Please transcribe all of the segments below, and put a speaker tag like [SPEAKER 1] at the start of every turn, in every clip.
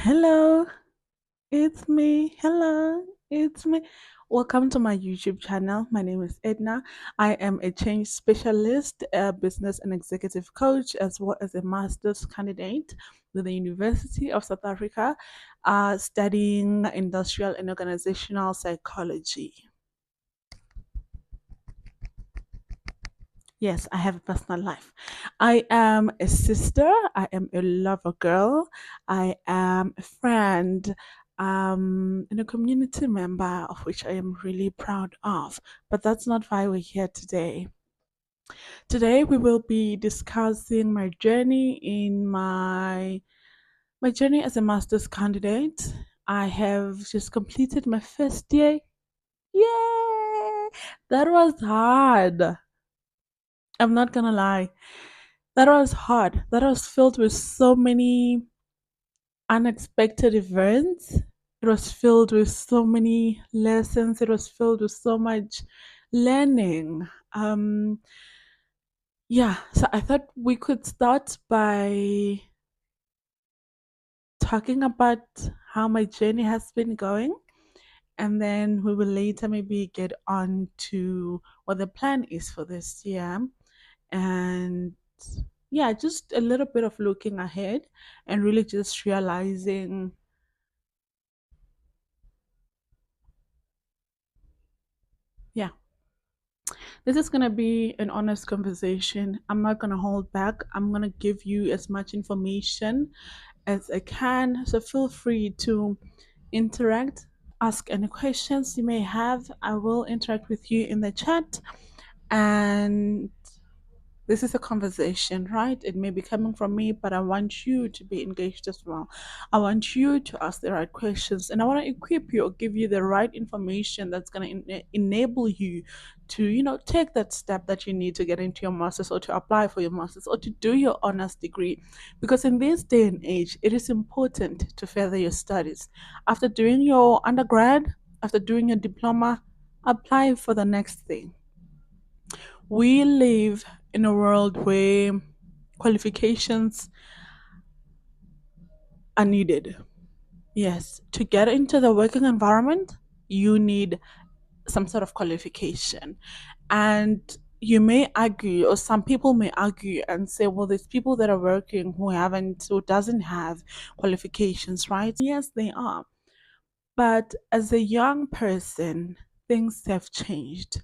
[SPEAKER 1] Hello, it's me. Hello, it's me. Welcome to my YouTube channel. My name is Edna. I am a change specialist, a business and executive coach, as well as a master's candidate with the University of South Africa, studying industrial and organizational psychology. Yes, I have a personal life. I am a sister. I am a lover girl. I am a friend, and a community member of which I am really proud of. But that's not why we're here today. Today we will be discussing my journey in my journey as a master's candidate. I have just completed my first year. Yay! That was hard. I'm not gonna lie. That was hard. That was filled with so many unexpected events. It was filled with so many lessons. It was filled with so much learning. Yeah, so I thought we could start by talking about how my journey has been going, and then we will later maybe get on to what the plan is for this year. And yeah, just a little bit of looking ahead and really just realizing, yeah, this is going to be an honest conversation. I'm not going to hold back. I'm going to give you as much information as I can. So feel free to interact, ask any questions you may have. I will interact with you in the chat. And this is a conversation, right? It may be coming from me, but I want you to be engaged as well. I want you to ask the right questions, and I want to equip you or give you the right information that's going to enable you to, take that step that you need to get into your master's or to apply for your master's or to do your honors degree. Because in this day and age, it is important to further your studies. After doing your undergrad, after doing your diploma, apply for the next thing. We live in a world where qualifications are needed. Yes, to get into the working environment, you need some sort of qualification. And you may argue, or some people may argue and say, well, there's people that are working who doesn't have qualifications, right? Yes, they are. But as a young person, things have changed.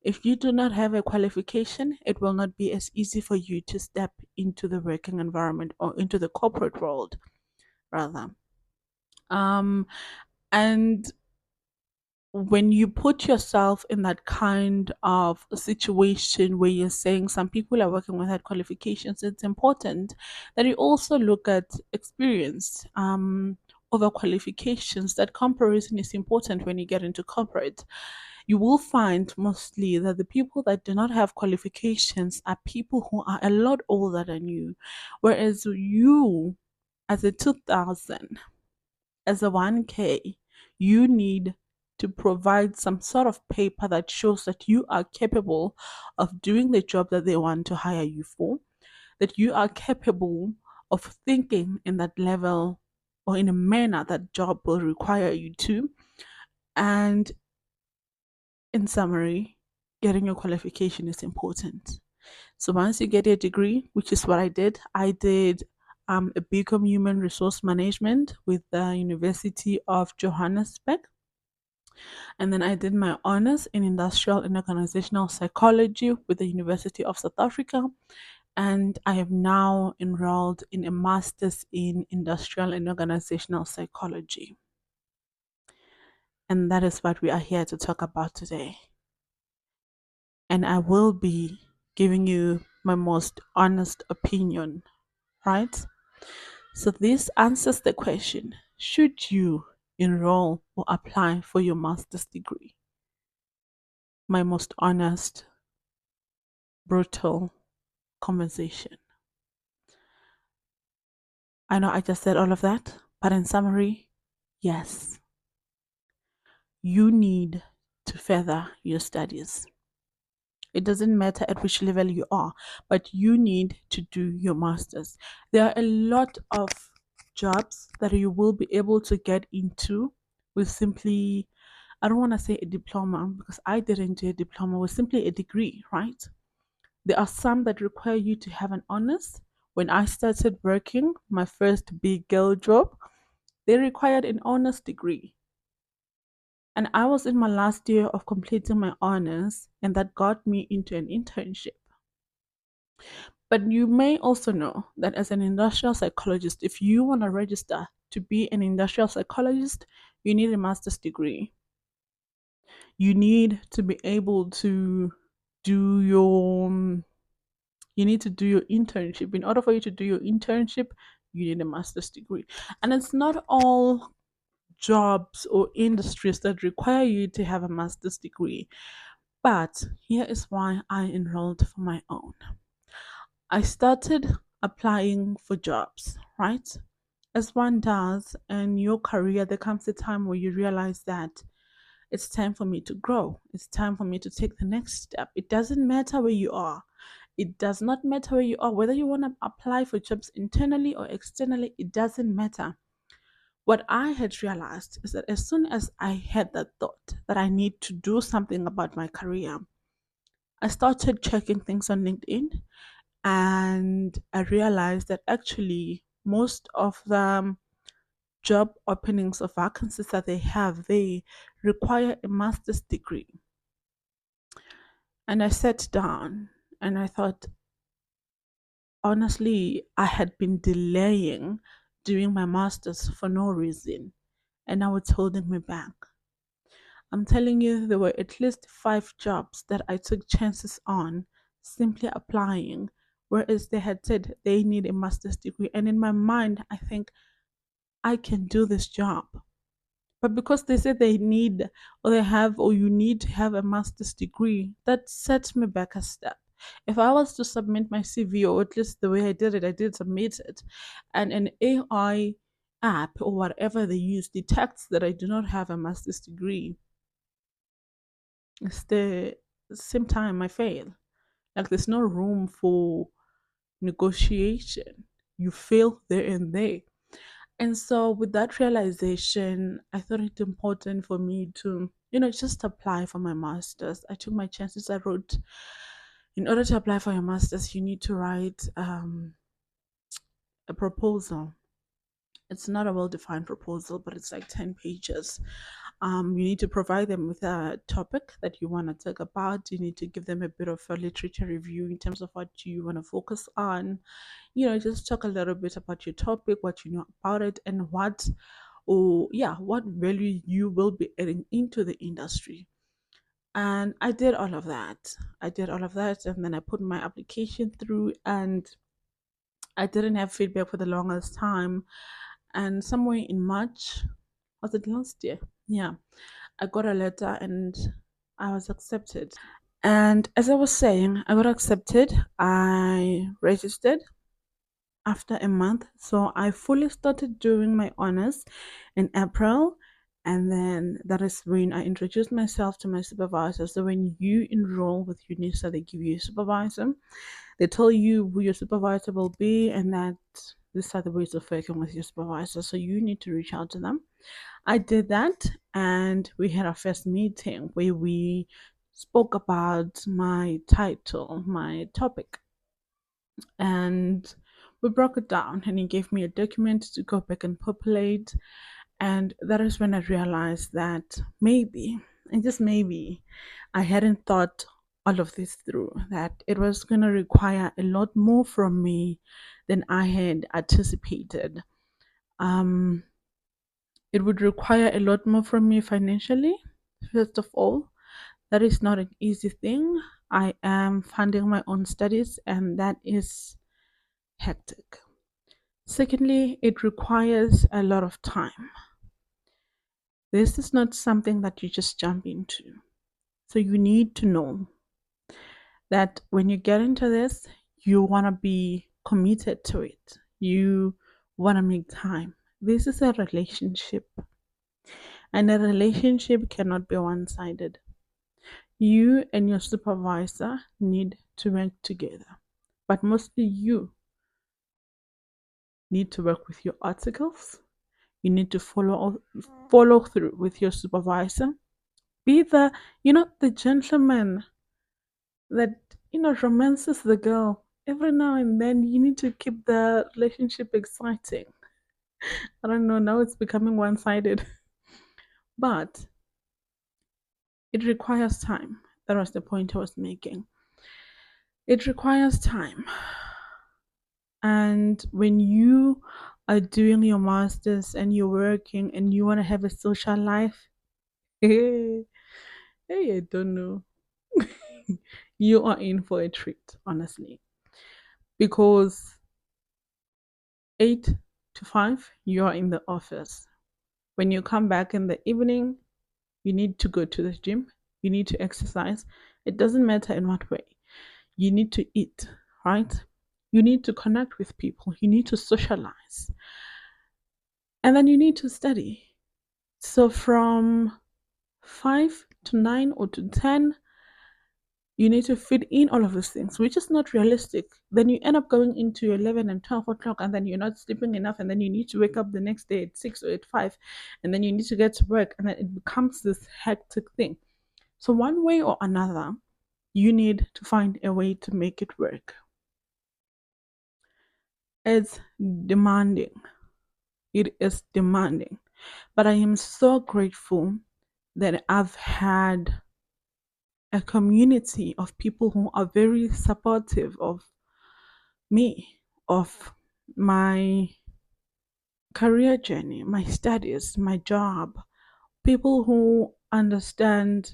[SPEAKER 1] If you do not have a qualification, it will not be as easy for you to step into the working environment or into the corporate world, rather. Um, and when you put yourself in that kind of a situation where you're saying some people are working without qualifications, it's important that you also look at experience over qualifications. That comparison is important when you get into corporate. You will find mostly that the people that do not have qualifications are people who are a lot older than you, whereas you, as a 2000, as a 1K, you need to provide some sort of paper that shows that you are capable of doing the job that they want to hire you for, that you are capable of thinking in that level or in a manner that job will require you to. And in summary, getting your qualification is important. So once you get your degree, which is what I did a BCom Human Resource Management with the University of Johannesburg. And then I did my honors in industrial and organizational psychology with the University of South Africa. And I have now enrolled in a master's in industrial and organizational psychology. And that is what we are here to talk about today. And I will be giving you my most honest opinion, right? So this answers the question, should you enroll or apply for your master's degree? My most honest, brutal conversation. I know I just said all of that, but in summary, yes, you need to further your studies. It doesn't matter at which level you are, but you need to do your master's. There are a lot of jobs that you will be able to get into with simply, I don't want to say a diploma because I didn't do a diploma, with simply a degree, right? There are some that require you to have an honors. When I started working, my first big girl job, they required an honors degree. And I was in my last year of completing my honors, and that got me into an internship. But you may also know that as an industrial psychologist, if you want to register to be an industrial psychologist, you need a master's degree. You need to be able to do your you need to do your internship. In order for you to do your internship, you need a master's degree. And it's not all jobs or industries that require you to have a master's degree. But here is why I enrolled for my own. I started applying for jobs, right? As one does in your career, there comes a time where you realize that it's time for me to grow. It's time for me to take the next step. It doesn't matter where you are. It does not matter where you are, whether you want to apply for jobs internally or externally, it doesn't matter. What I had realized is that as soon as I had that thought that I need to do something about my career, I started checking things on LinkedIn, and I realized that actually most of the job openings or vacancies that they have, they require a master's degree. And I sat down and I thought, honestly, I had been delaying doing my master's for no reason, and now it's holding me back. I'm telling you, there were at least five jobs that I took chances on simply applying, whereas they had said they need a master's degree. And in my mind, I think I can do this job. But because they said they need, or they have, or you need to have a master's degree, that sets me back a step. If I was to submit my CV, or at least the way I did it, I did submit it, and an AI app or whatever they use detects that I do not have a master's degree, it's the same time I fail. Like there's no room for negotiation. You fail there and there. And so, with that realization, I thought it important for me to, just apply for my master's. I took my chances. I wrote, in order to apply for your master's, you need to write a proposal. It's not a well defined proposal, but it's like 10 pages. You need to provide them with a topic that you want to talk about. You need to give them a bit of a literature review in terms of what you want to focus on. Just talk a little bit about your topic, what you know about it, and what value you will be adding into the industry. And I did all of that. And then I put my application through, and I didn't have feedback for the longest time. And somewhere in March, was it last year? Yeah, I got a letter and I was accepted. And as I was saying, I got accepted. I registered after a month. So I fully started doing my honors in April. And then that is when I introduced myself to my supervisor. So when you enroll with UNISA, they give you a supervisor. They tell you who your supervisor will be, and that these are the ways of working with your supervisor. So you need to reach out to them. I did that, and we had our first meeting where we spoke about my title, my topic, and we broke it down. And he gave me a document to go back and populate. And that is when I realized that maybe, and just maybe, I hadn't thought all of this through, that it was going to require a lot more from me than I had anticipated. Um, it would require a lot more from me financially, first of all. That is not an easy thing. I am funding my own studies, and that is hectic. Secondly, it requires a lot of time. This is not something that you just jump into. So you need to know that when you get into this, you want to be committed to it. You want to make time. This is a relationship, and a relationship cannot be one sided. You and your supervisor need to work together, but mostly you need to work with your articles. You need to follow through with your supervisor. Be the gentleman that romances the girl. Every now and then you need to keep the relationship exciting. I don't know, now it's becoming one-sided. But it requires time. That was the point I was making. It requires time. And when you are doing your masters and you're working and you want to have a social life, hey, hey, I don't know. You are in for a treat, honestly. Because 8 to 5, you are in the office. When you come back in the evening, you need to go to the gym, you need to exercise. It doesn't matter in what way. You need to eat, right? You need to connect with people, you need to socialize, and then you need to study. So from 5 to 9 or to 10, you need to fit in all of those things, which is not realistic. Then you end up going into 11 and 12 o'clock, and then you're not sleeping enough, and then you need to wake up the next day at 6 or at 5, and then you need to get to work, and then it becomes this hectic thing. So, one way or another, you need to find a way to make it work. It's demanding. It is demanding. But I am so grateful that I've had a community of people who are very supportive of me, of my career journey, my studies, my job, people who understand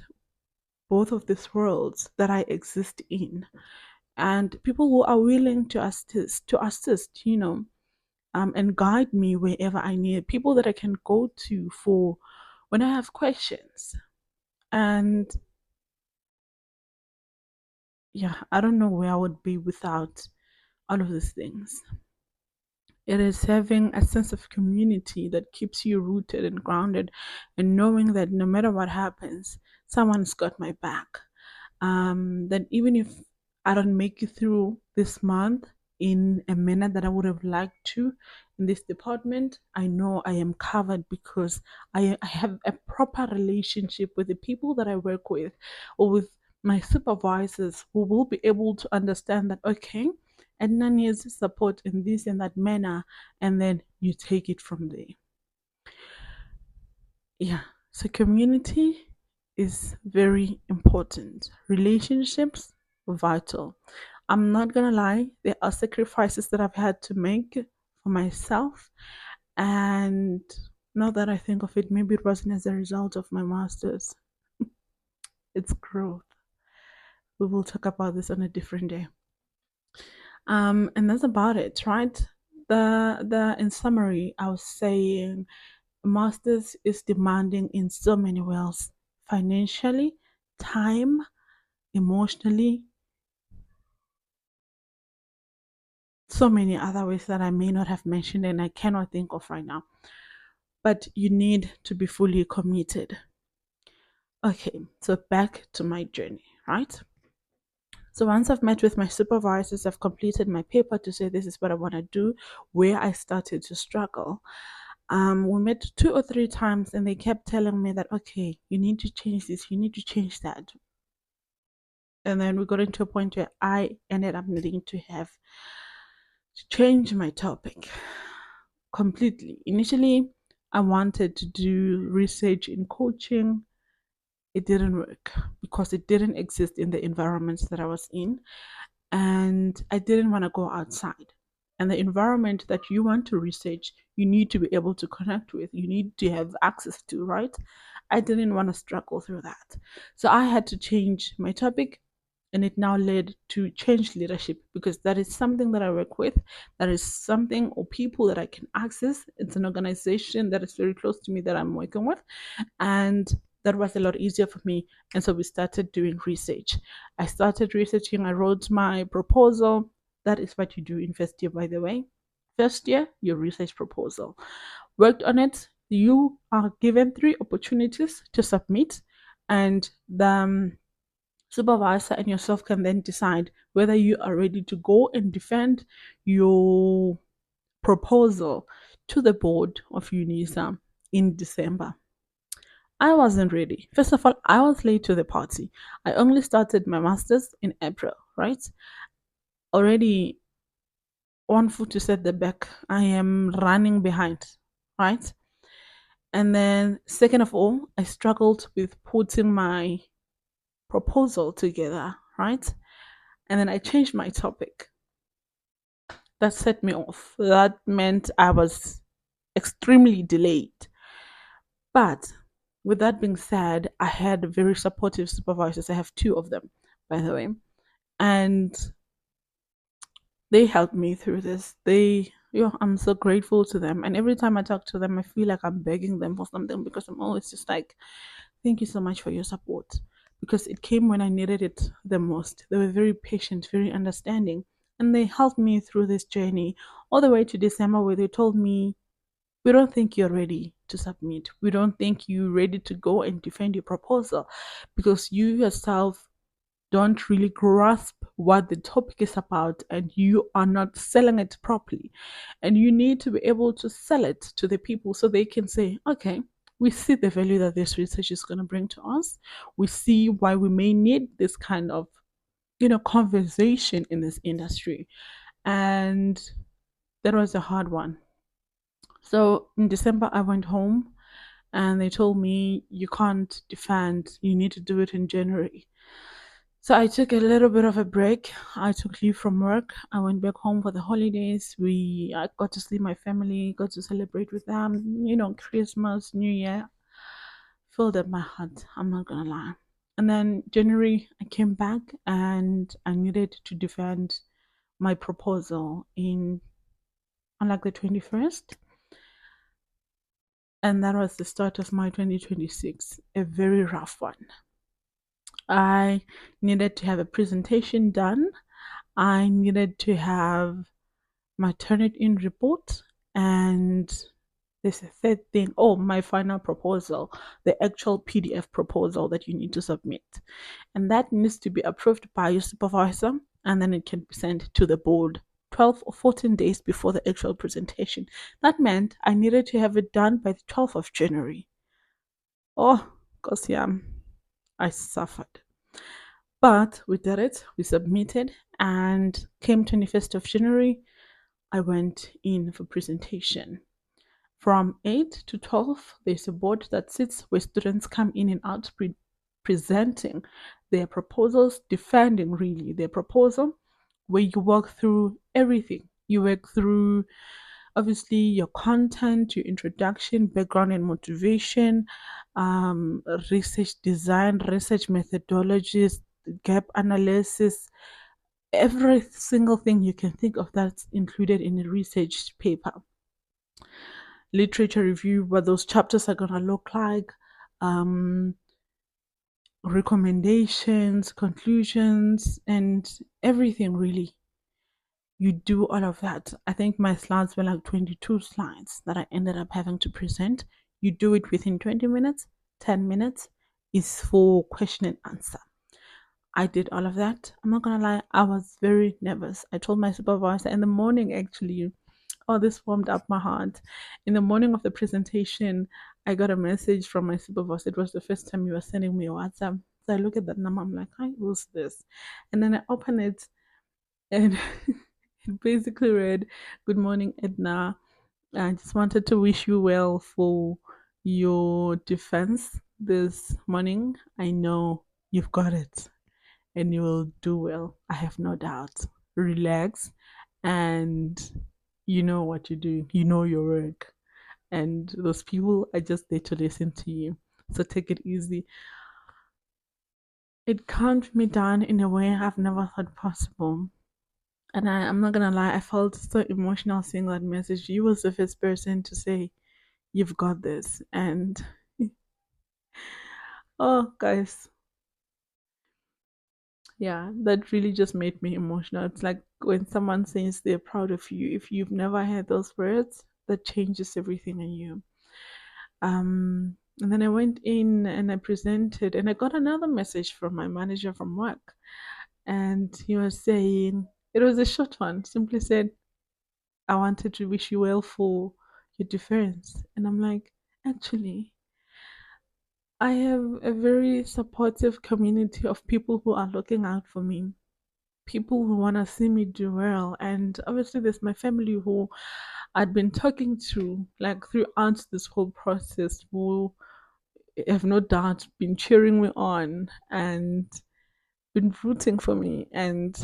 [SPEAKER 1] both of these worlds that I exist in, and people who are willing to assist, and guide me wherever I need, people that I can go to for when I have questions. And yeah, I don't know where I would be without all of these things. It is having a sense of community that keeps you rooted and grounded, and knowing that no matter what happens, someone's got my back. That even if I don't make it through this month in a manner that I would have liked to in this department, I know I am covered because I have a proper relationship with the people that I work with, or with my supervisors, who will be able to understand that, okay, Edna needs support in this and that manner, and then you take it from there. Yeah, so community is very important. Relationships, vital. I'm not gonna lie, there are sacrifices that I've had to make for myself. And now that I think of it, maybe it wasn't as a result of my master's. It's growth. We will talk about this on a different day. And that's about it, right? The in summary, I was saying masters is demanding in so many ways: financially, time, emotionally, so many other ways that I may not have mentioned and I cannot think of right now. But you need to be fully committed. Okay, so back to my journey, right? So once I've met with my supervisors, I've completed my paper to say this is what I want to do, where I started to struggle. We met 2 or 3 times and they kept telling me that, okay, you need to change this, you need to change that. And then we got into a point where I ended up needing to have to change my topic completely. Initially, I wanted to do research in coaching. It didn't work because it didn't exist in the environments that I was in, and I didn't want to go outside. And the environment that you want to research, you need to be able to connect with, you need to have access to, right? I didn't want to struggle through that. So I had to change my topic, and it now led to change leadership because that is something that I work with. That is something or people that I can access. It's an organization that is very close to me that I'm working with, and that was a lot easier for me. And so we started doing research. I started researching, I wrote my proposal. That is what you do in first year, by the way. First year, your research proposal. Worked on it. You are given 3 opportunities to submit, and the supervisor and yourself can then decide whether you are ready to go and defend your proposal to the board of UNISA in December. I wasn't ready. First of all, I was late to the party. I only started my master's in April, right? Already one foot is at the back. I am running behind, right? And then, second of all, I struggled with putting my proposal together, right? And then I changed my topic. That set me off. That meant I was extremely delayed. But with that being said, I had very supportive supervisors. I have two of them, by the way. And they helped me through this. I'm so grateful to them. And every time I talk to them, I feel like I'm begging them for something because I'm always just like, thank you so much for your support. Because it came when I needed it the most. They were very patient, very understanding. And they helped me through this journey all the way to December, where they told me, we don't think you're ready to submit. We don't think you're ready to go and defend your proposal because you yourself don't really grasp what the topic is about and you are not selling it properly. And you need to be able to sell it to the people so they can say, okay, we see the value that this research is going to bring to us. We see why we may need this kind of, conversation in this industry. And that was a hard one. So in December, I went home and they told me, you can't defend, you need to do it in January. So I took a little bit of a break. I took leave from work. I went back home for the holidays. I got to see my family, got to celebrate with them. Christmas, New Year filled up my heart. I'm not gonna lie. And then January, I came back and I needed to defend my proposal on like the 21st. And that was the start of my 2026, a very rough one. I needed to have a presentation done. I needed to have my Turnitin report, and there's a third thing. Oh, my final proposal, the actual PDF proposal that you need to submit. And that needs to be approved by your supervisor, and then it can be sent to the board 12 or 14 days before the actual presentation. That meant I needed to have it done by the 12th of January. Oh, because yeah, I suffered. But we did it, we submitted, and came 21st of January, I went in for presentation. From 8 to 12, there's a board that sits where students come in and out presenting their proposals, defending really their proposal, where you work through everything. You work through obviously your content, your introduction, background and motivation, research design, research methodologies, gap analysis, every single thing you can think of that's included in a research paper. Literature review, what those chapters are going to look like, um, recommendations, conclusions, and everything really. You do all of that. I think my slides were like 22 slides that I ended up having to present. You do it within 20 minutes, 10 minutes is for question and answer. I did all of that. I'm not gonna lie, I was very nervous. I told my supervisor in the morning, actually, oh, this warmed up my heart. In the morning of the presentation, I got a message from my supervisor. It was the first time you were sending me a WhatsApp. So I look at that number, I'm like, hi, who's this? And then I open it and it basically read, good morning, Edna. I just wanted to wish you well for your defense this morning. I know you've got it and you will do well. I have no doubt. Relax and you know what you're doing. You know your work. And those people are just there to listen to you. So take it easy. It calmed me down in a way I've never thought possible. And I'm not gonna lie, I felt so emotional seeing that message. You was the first person to say, you've got this. And oh, guys, yeah, that really just made me emotional. It's like when someone says they're proud of you, if you've never heard those words, that changes everything in you. And then I went in and I presented, and I got another message from my manager from work. And he was saying, it was a short one, simply said, I wanted to wish you well for your defense. And I'm like, actually, I have a very supportive community of people who are looking out for me, people who want to see me do well. And obviously, there's my family who I'd been talking to like throughout this whole process, who have no doubt been cheering me on and been rooting for me. And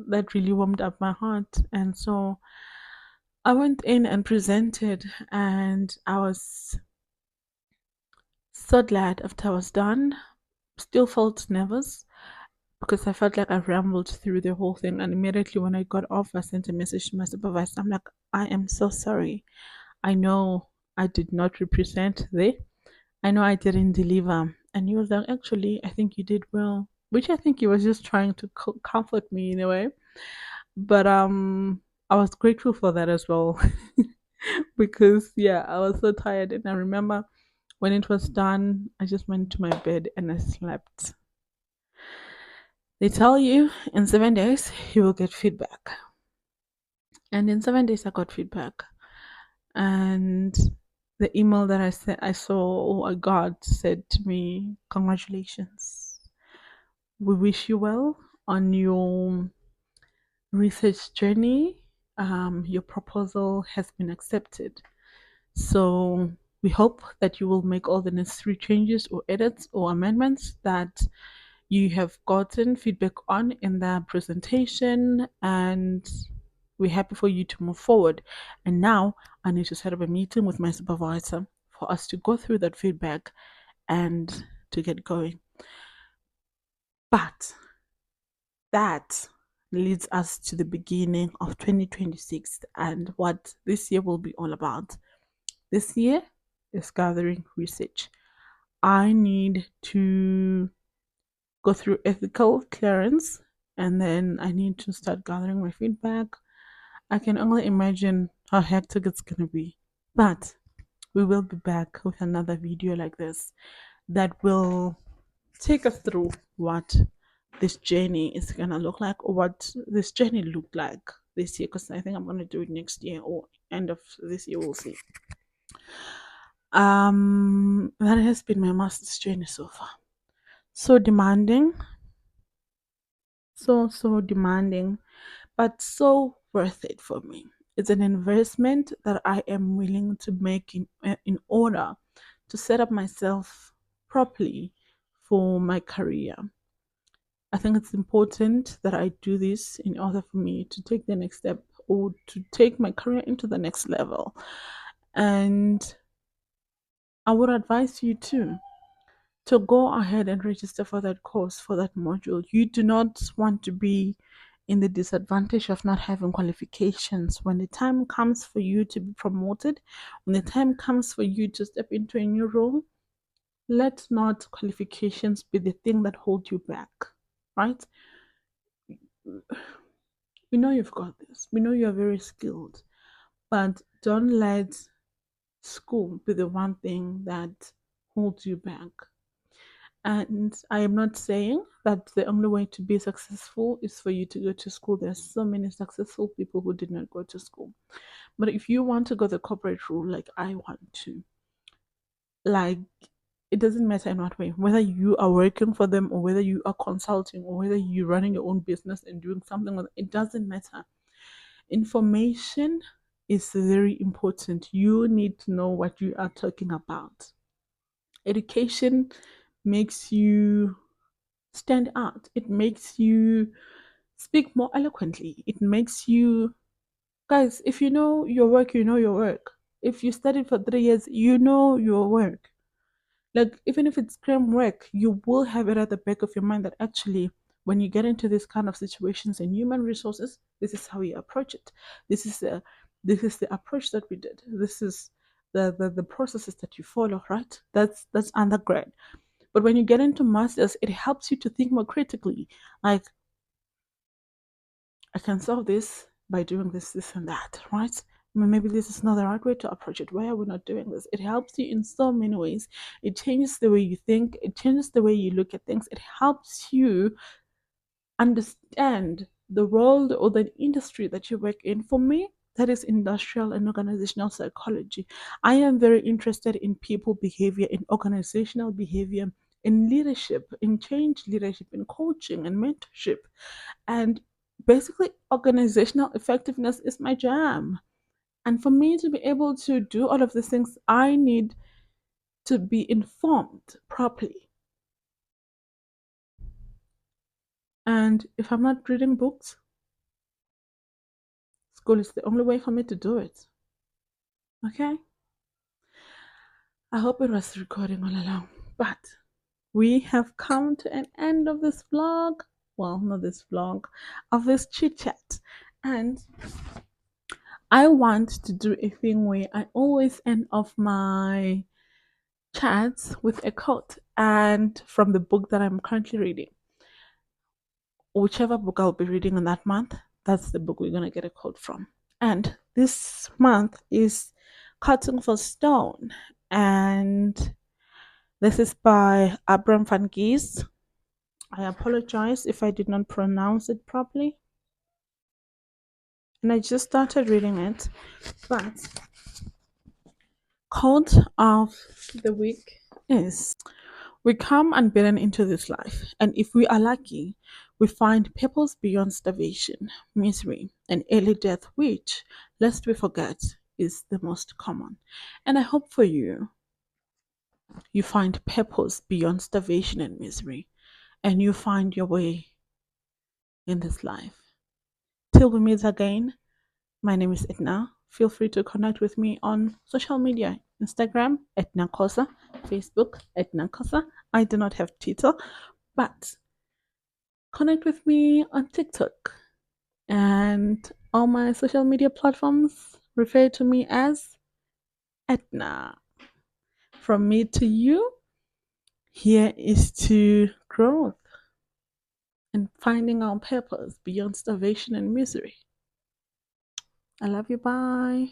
[SPEAKER 1] that really warmed up my heart. And so I went in and presented, and I was so glad after I was done. Still felt nervous because I felt like I rambled through the whole thing. And immediately when I got off, I sent a message to my supervisor. I'm like, I am so sorry. I know I did not represent there. I know I didn't deliver. And he was like, actually, I think you did well, which I think he was just trying to comfort me in a way. But I was grateful for that as well. Because yeah, I was so tired, and I remember when it was done, I just went to my bed and I slept. They tell you in 7 days you will get feedback, and in 7 days I got feedback, and the email that I saw or I got said to me, "Congratulations, we wish you well on your research journey. Your proposal has been accepted. So we hope that you will make all the necessary changes or edits or amendments that you have gotten feedback on in the presentation, and we're happy for you to move forward. And now I need to set up a meeting with my supervisor for us to go through that feedback and to get going." But that leads us to the beginning of 2026 and what this year will be all about. This year is gathering research. I need to go through ethical clearance, and then I need to start gathering my feedback. I can only imagine how hectic it's going to be. But we will be back with another video like this that will take us through what this journey is going to look like, or what this journey looked like this year, because I think I'm going to do it next year or end of this year. We'll see. That has been my master's journey so far. So demanding, so demanding, but so worth it for me. It's an investment that I am willing to make in order to set up myself properly for my career. I think it's important that I do this in order for me to take the next step or to take my career into the next level. And I would advise you too to go ahead and register for that course, for that module. You do not want to be in the disadvantage of not having qualifications when the time comes for you to be promoted, when the time comes for you to step into a new role. Let not qualifications be the thing that hold you back, right? We know you've got this. We know you're very skilled, but don't let school be the one thing that holds you back. And I am not saying that the only way to be successful is for you to go to school. There's so many successful people who did not go to school. But if you want to go the corporate route like I want to, like, it doesn't matter in what way, whether you are working for them or whether you are consulting or whether you're running your own business and doing something with it, it doesn't matter. Information is very important. You need to know what you are talking about. Education makes you stand out. It makes you speak more eloquently. It makes you, guys, if you know your work, you know your work. If you studied for 3 years, you know your work. Like, even if it's cram work, you will have it at the back of your mind that actually, when you get into this kind of situations in human resources, this is how you approach it. This is the approach that we did. This is the processes that you follow, right? That's undergrad. But when you get into masters, it helps you to think more critically. Like, I can solve this by doing this, this, and that, right? Maybe this is not the right way to approach it. Why are we not doing this? It helps you in so many ways. It changes the way you think, it changes the way you look at things. It helps you understand the world or the industry that you work in. For me, That is industrial and organizational psychology. I am very interested in people behavior, in organizational behavior, in leadership, in change leadership, in coaching and mentorship. And basically, organizational effectiveness is my jam. And for me to be able to do all of these things, I need to be informed properly. And if I'm not reading books, school is the only way for me to do it. Okay? I hope it was recording all along. But we have come to an end of this vlog. Well, not this vlog, of this chit chat. And I want to do a thing where I always end off my chats with a quote and from the book that I'm currently reading. Whichever book I'll be reading in that month, that's the book we're going to get a quote from. And this month is Cutting for Stone. And this is by Abram van Gies. I apologize if I did not pronounce it properly. And I just started reading it. But quote of the week is: we come unbidden into this life, and if we are lucky, we find purpose beyond starvation, misery, and early death, which, lest we forget, is the most common. And I hope for you, you find purpose beyond starvation and misery, and you find your way in this life. Till we meet again, my name is Edna. Feel free to connect with me on social media: Instagram, Edna Kosa, Facebook, Edna Kosa. I do not have Twitter, but connect with me on TikTok and all my social media platforms. Refer to me as Edna. From me to you, here is to growth and finding our purpose beyond starvation and misery. I love you. Bye.